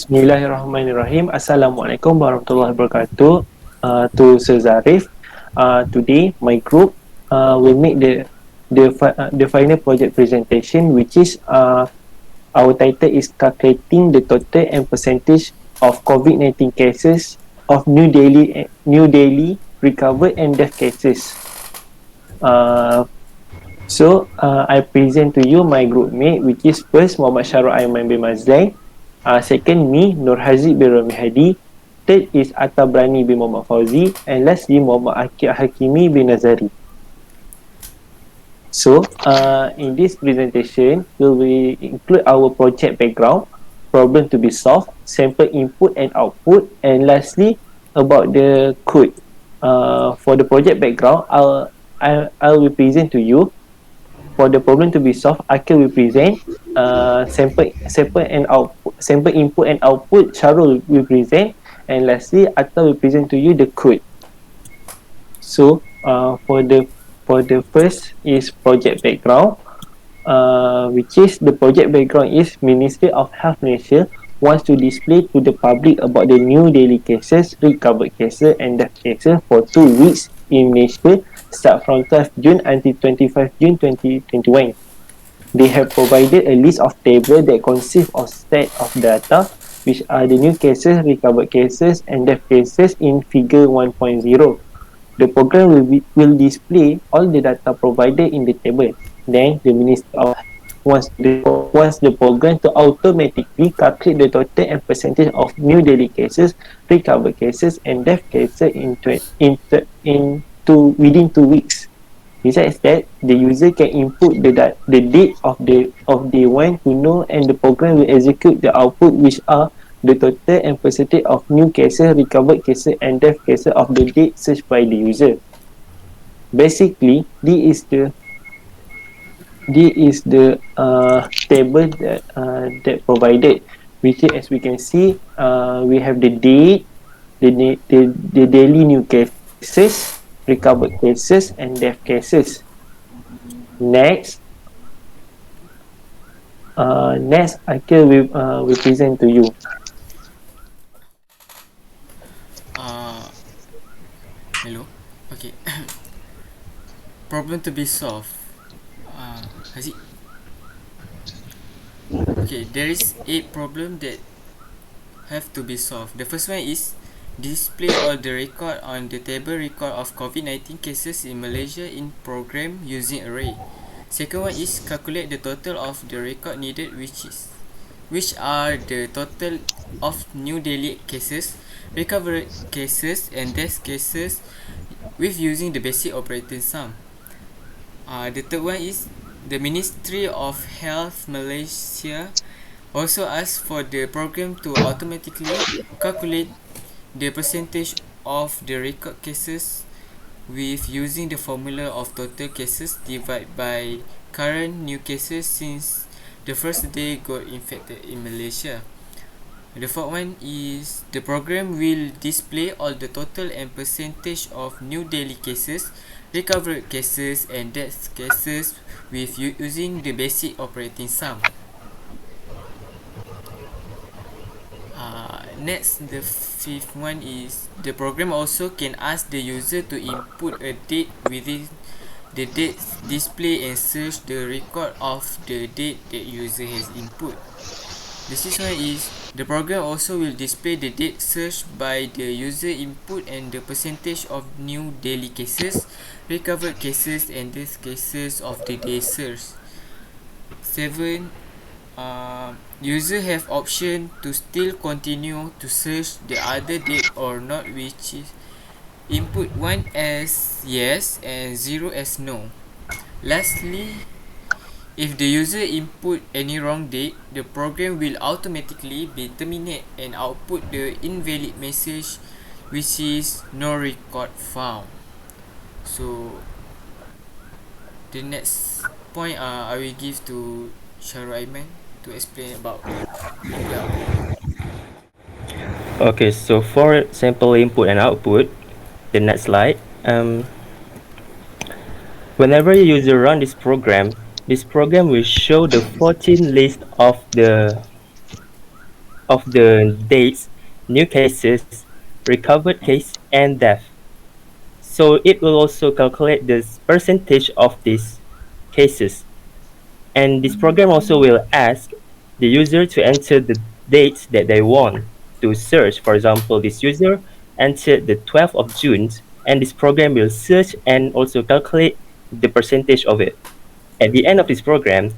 Bismillahirrahmanirrahim. Assalamualaikum warahmatullahi wabarakatuh. To Sir Zarif. Today, my group will make the final project presentation, which is our title is calculating the total and percentage of COVID-19 cases of new daily recovered and death cases. I present to you my group mate, which is first Muhammad Syarul Aiman bin Mazlai. Second, me, Nur Haziq bin Rami Hadi. Third is Atabrani bin Muhammad Fauzi. And lastly, Muhammad Akib Hakimi bin Nazari. In this presentation, we will include our project background, problem to be solved, sample input and output, and lastly, about the code. For the project background, I will present to you. For the problem to be solved, Akil will present. Sample input and output, Syarul will present, and lastly, Atta will present to you the code. For the first is project background, which is the project background is Ministry of Health Malaysia wants to display to the public about the new daily cases, recovered cases, and death cases for 2 weeks in Malaysia, start from 12 June until 25 June 2021. They have provided a list of tables that consist of set of data, which are the new cases, recovered cases, and death cases in figure 1.0. The program will display all the data provided in the table. Then the Minister of wants the program to automatically calculate the total and percentage of new daily cases, recovered cases, and death cases within 2 weeks. Besides that, the user can input the date of day one to know, and the program will execute the output, which are the total and percentage of new cases, recovered cases, and death cases of the date searched by the user. Basically, this is the table that provided, which is, as we can see, we have the date, the daily new cases, recovered cases, and death cases. Next, Akil will present to you. Hello. Okay. Problem to be solved. Haziq. Okay, there is 8 problem that have to be solved. The first one is display all the record on the table record of COVID-19 cases in Malaysia in program using array. Second one is calculate the total of the record needed, which are the total of new daily cases, recovered cases, and death cases with using the basic operating sum. The third one is the Ministry of Health Malaysia also asks for the program to automatically calculate the percentage of the record cases with using the formula of total cases divided by current new cases since the first day got infected in Malaysia. The fourth one is the program will display all the total and percentage of new daily cases, recovered cases, and death cases with using the basic operating sum. Next, the fifth one is the program also can ask the user to input a date within the date display and search the record of the date that user has input. The sixth one is the program also will display the date searched by the user input and the percentage of new daily cases, recovered cases, and death cases of the day searched. 7. User have option to still continue to search the other date or not, which is input 1 as yes and 0 as no. Lastly, if the user input any wrong date, the program will automatically be terminate and output the invalid message, which is no record found. So the next point I will give to Syarul Aiman to explain about the output. Okay, so for sample input and output, the next slide. Whenever a user run this program will show the 14 list of the of the dates, new cases, recovered case, and death. So it will also calculate the percentage of these cases. And this program also will ask the user to enter the dates that they want to search. For example, this user entered the 12th of June, and this program will search and also calculate the percentage of it. At the end of this program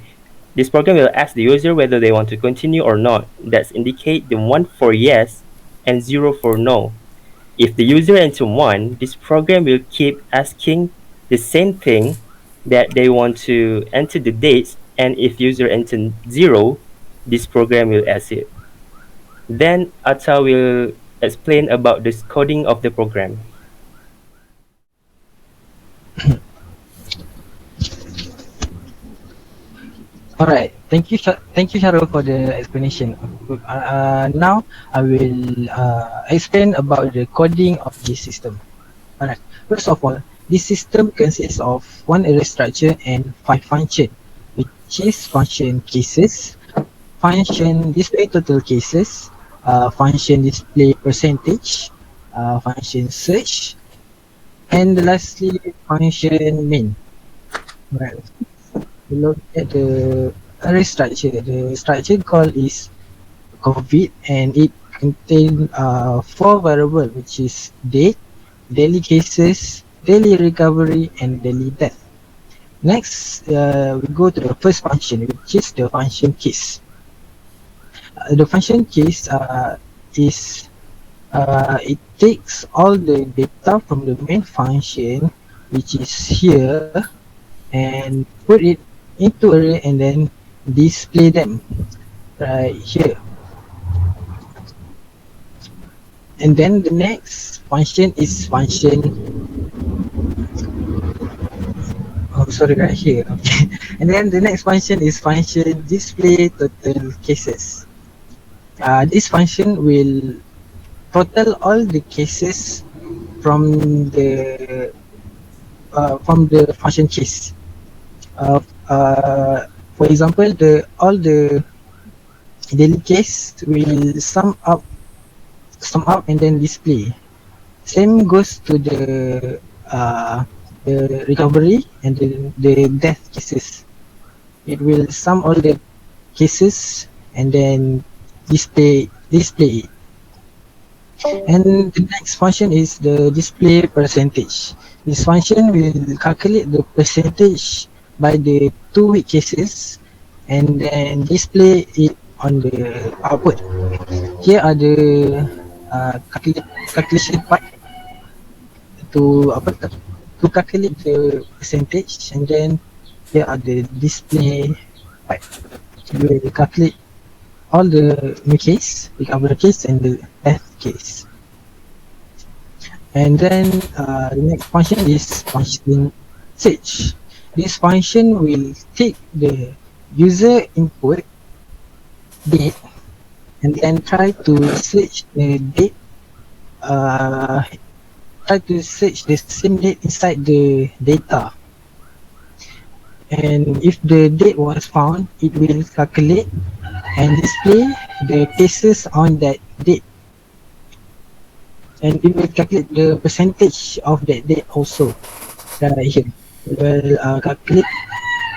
will ask the user whether they want to continue or not. That's indicate the 1 for yes and 0 for no. If the user enter 1, this program will keep asking the same thing that they want to enter the dates, and if user enter 0, this program will ask it. Then Atta will explain about the coding of the program. Alright, thank you, Sharul, for the explanation. Now I will explain about the coding of this system. Alright, first of all, this system consists of one array structure and 5 functions, which is function cases, function display total cases, function display percentage, function search, and lastly function main. Right. We look at the array structure. The structure called is COVID, and it contains 4 variables, which is date, daily cases, daily recovery, and daily death. Next, we go to the first function, which is the function case. The function case is it takes all the data from the main function, which is here, and put it into array and then display them right here. And then the next function is function right here. Okay. And then the next function is function display total cases. This function will total all the cases from the function case. For example, all the daily case will sum up and then display. Same goes to the recovery and the death cases. It will sum all the cases and then display it. And the next function is the display percentage. This function will calculate the percentage by the 2-week cases and then display it on the output. Here are the calculation part to calculate the percentage, and then here are the display part. We will calculate all the new case, recovery case, and the death case. And then the next function is function search. This function will take the user input date and then try to search the date, try to search the same date inside the data. And if the date was found, it will calculate and display the cases on that date. And it will calculate the percentage of that date also. Right here. It will calculate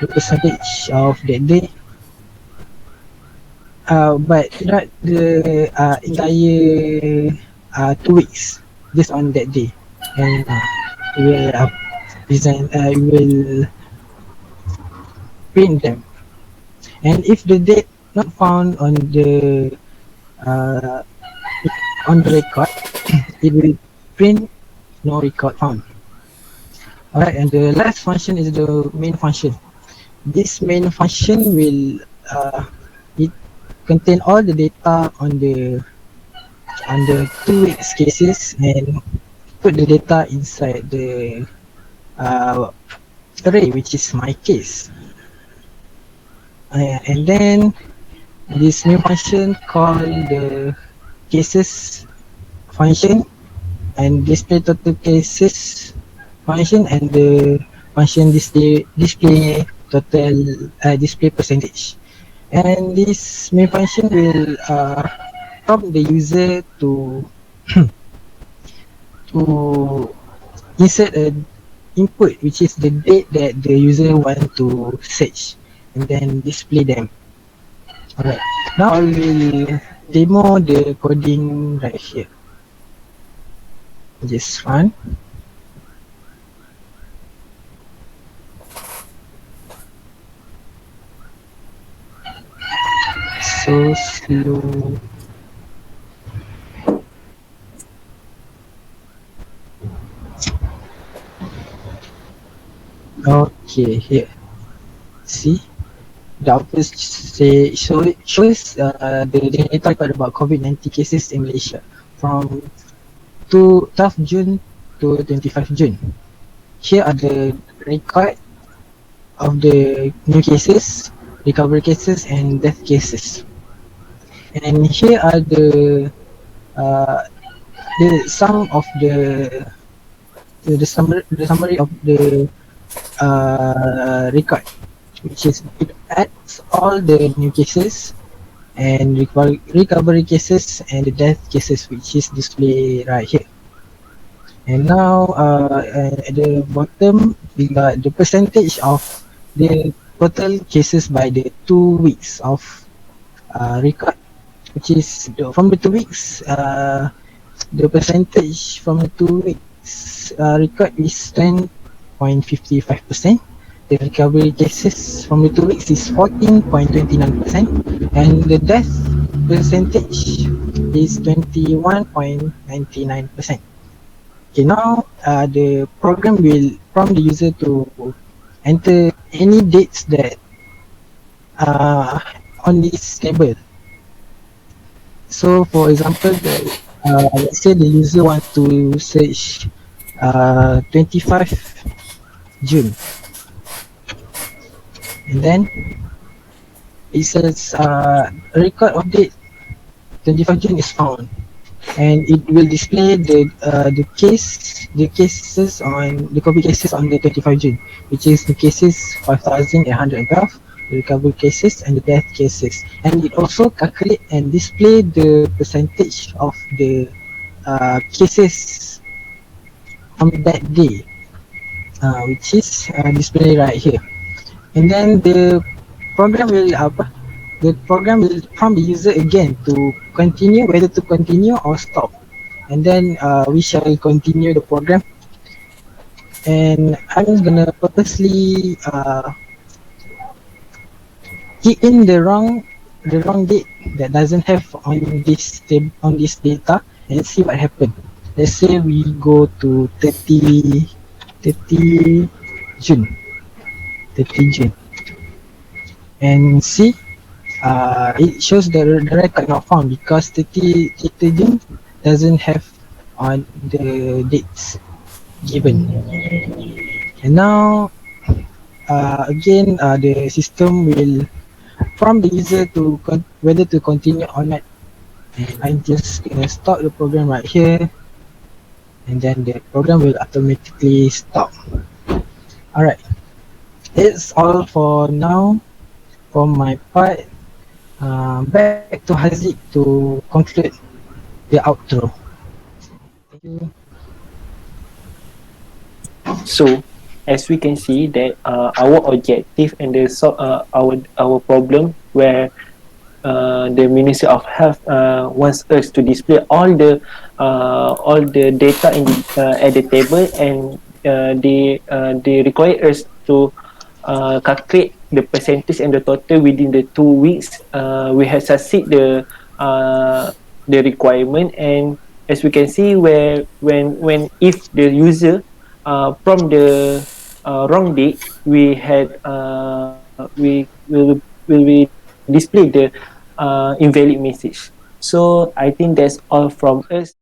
the percentage of that day, but not the entire 2 weeks, just on that day. And it will it will print them. And if the date not found on the record, it will print no record found. Alright, and the last function is the main function. This main function will it contain all the data on the 2 weeks cases and put the data inside the array, which is my case. And then this main function called the cases function and display total cases function and the function display total display percentage. And this main function will prompt the user to to insert a input, which is the date that the user want to search, and then display them. Alright, now I will demo the coding right here. Just run. So slow. Okay, here. See, the output shows the data record about COVID-19 cases in Malaysia from 12 June to 25 June. Here are the record of the new cases, recovery cases, and death cases. And here are uh, the sum of the summary of the record, which is it adds all the new cases and recovery cases and the death cases, which is displayed right here. And now at the bottom we got the percentage of the total cases by the 2 weeks of record, which is from the 2 weeks the percentage from the 2 weeks record is 10.55%. The recovery cases from the 2 weeks is 14.29%, and the death percentage is 21.99%. Okay, now the program will prompt the user to enter any dates that on this table. So, for example, let's say the user wants to search 25 June, and then it says record of date 25 June is found, and it will display the cases on the COVID cases on the 25 June, which is the cases 5,812, the recovery cases, and the death cases. And it also calculate and display the percentage of the cases from that day, which is displayed right here. And then the program will prompt the user again to continue, whether to continue or stop. And then we shall continue the program. And I'm gonna purposely key in the wrong date that doesn't have on this data, and see what happened. Let's say we go to 30 June, and see it shows the record not found because 30 June doesn't have on the dates given. And now again the system will prompt the user to whether to continue or not, and I'm just gonna stop the program right here, and then the program will automatically stop. Alright, that's all for now from my part. Back to Haziq to conclude the outro. Thank you. So, as we can see that our objective and our problem where the Ministry of Health wants us to display all the data at the table, and they require us to calculate the percentage and the total within the 2 weeks. We have succeed the requirement, and as we can see, when if the user from the wrong date, we will display the invalid message. So I think that's all from us.